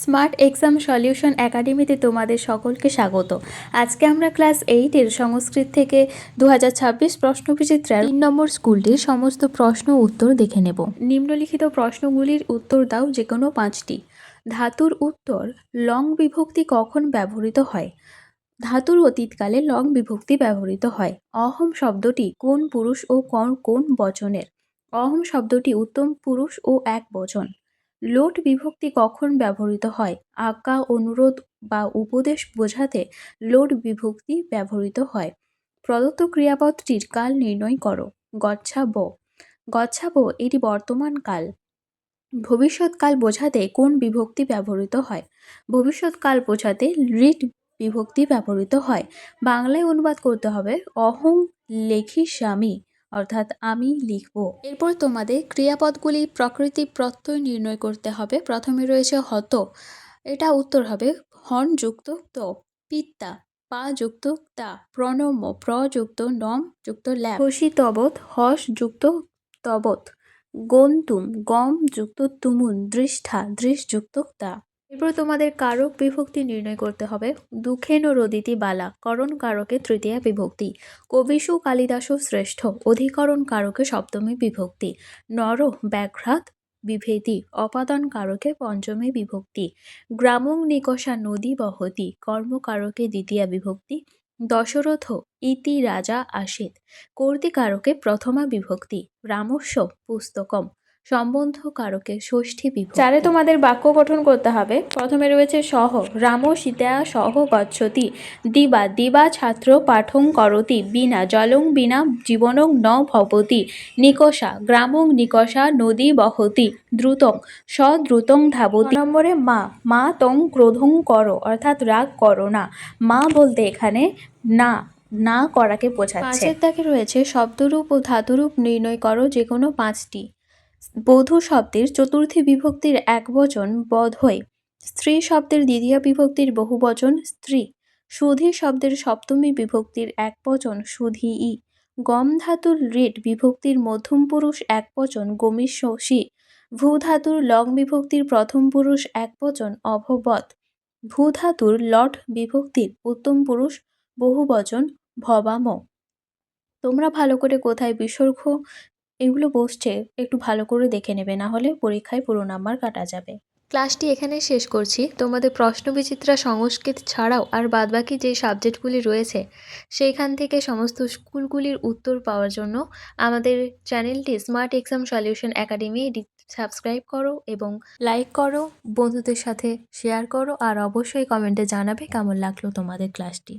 Smart exam solution একাডেমিতে তোমাদের সকলকে স্বাগত। আজকে আমরা ক্লাস 8-এর সংস্কৃত থেকে 2026 প্রশ্নবিচিত্রার 3 নম্বর স্কুলটির সমস্ত প্রশ্ন উত্তর দেখে নেব। নিম্নলিখিত প্রশ্নগুলির উত্তর দাও যে কোনো 5টি। ধাতুর উত্তর লং বিভক্তি কখন ব্যবহৃত হয়? ধাতুর অতীতকালে লং বিভক্তি ব্যবহৃত হয়। অহম শব্দটি কোন পুরুষ ও কোন বচনের? অহম শব্দটি উত্তম পুরুষ ও এক বচন। লোট বিভক্তি কখন ব্যবহৃত হয়? আজ্ঞা, অনুরোধ বা উপদেশ বোঝাতে লোট বিভক্তি ব্যবহৃত হয়। প্রদত্ত ক্রিয়াপদটির কাল নির্ণয় করো। গচ্ছাবো। গচ্ছাবো এটি বর্তমান কাল। ভবিষ্যৎকাল বোঝাতে কোন বিভক্তি ব্যবহৃত হয়? ভবিষ্যৎকাল বোঝাতে ঋট বিভক্তি ব্যবহৃত হয়। বাংলায় অনুবাদ করতে হবে অহং লেখিষ্যামি, অর্থাৎ আমি লিখব। এরপর তোমাদের ক্রিয়াপদগুলি প্রকৃতি প্রত্যয় নির্ণয় করতে হবে। প্রথমে রয়েছে হত, এটা উত্তর হবে হন যুক্ত ত। পিত্তা, পা যুক্ত তা। প্রণম্য, প্র যুক্ত নম যুক্ত ল্যাব। হসি তবৎ, হস যুক্ত তবৎ। গন্তুম, গম যুক্ত তুমুন। দৃষ্ঠা, দৃশ যুক্ত তা। এরপর তোমাদের কারক বিভক্তি নির্ণয় করতে হবে। দুঃখেন রদিতি বালা, করণ কারকে তৃতীয়া বিভক্তি। কবিষু কালিদাসু শ্রেষ্ঠ, অধিকরণ কারকে সপ্তমী বিভক্তি। নর ব্যাঘ্রাত বিভেতি, অপাদান কারকে পঞ্চমী বিভক্তি। গ্রামং নিকষা নদী বহতি, কর্মকারকে দ্বিতীয়া বিভক্তি। দশরথ ইতি রাজা আসিত, কর্তিকারকে প্রথমা বিভক্তি। রামস্য পুস্তকম, সম্বন্ধ কারকে ষষ্ঠী বিভক্তি। 4 তোমাদের বাক্য গঠন করতে হবে। প্রথমে রয়েছে সহ, রাম সীতা সহ গচ্ছতি। দিবা, দিবা ছাত্র পাঠং করতি। বিনা, জলং বিনা জীবনং ন ভবতি। নিকষা, গ্রামং নিকষা নদী বহতি। দ্রুতং, সদ্রুতং ধাবতি। নম্বরে মা, মা তং ক্রোধং করো, অর্থাৎ রাগ করো না। মা বলতে এখানে না, না করাকে বোঝাচ্ছে। 5 দাগে রয়েছে শব্দরূপ ও ধাতুরূপ নির্ণয় করো যে কোনো 5টি। বধূ শব্দের চতুর্থী বিভক্তির একবচন বধৈ। স্ত্রী শব্দের দ্বিতীয় বিভক্তির বহুবচন স্ত্রী। সুধী শব্দের সপ্তমী বিভক্তির একবচন সুধীই। গম ধাতুর ঋট বিভক্তির মধ্যম পুরুষ একবচন গমিষ্যসি। ভূ ধাতুর লং বিভক্তির প্রথম পুরুষ একবচন অভবৎ। ভূ ধাতুর লট বিভক্তির উত্তম পুরুষ বহুবচন ভবাম। তোমরা ভালো করে কোথায় বিসর্গ এগুলো বসছে একটু ভালো করে দেখে নেবে, না হলে পরীক্ষায় পুরো নাম্বার কাটা যাবে। ক্লাসটি এখানে শেষ করছি। তোমাদের প্রশ্নবিচিত্রা সংস্কৃত ছাড়াও আর বাদবাকি যে সাবজেক্টগুলি রয়েছে সেইখান থেকে সমস্ত স্কুলগুলির উত্তর পাওয়ার জন্য আমাদের চ্যানেলটি smart exam solution academy subscribe করো এবং লাইক করো, বন্ধুদের সাথে শেয়ার করো, আর অবশ্যই কমেন্টে জানাবে কেমন লাগলো তোমাদের ক্লাসটি।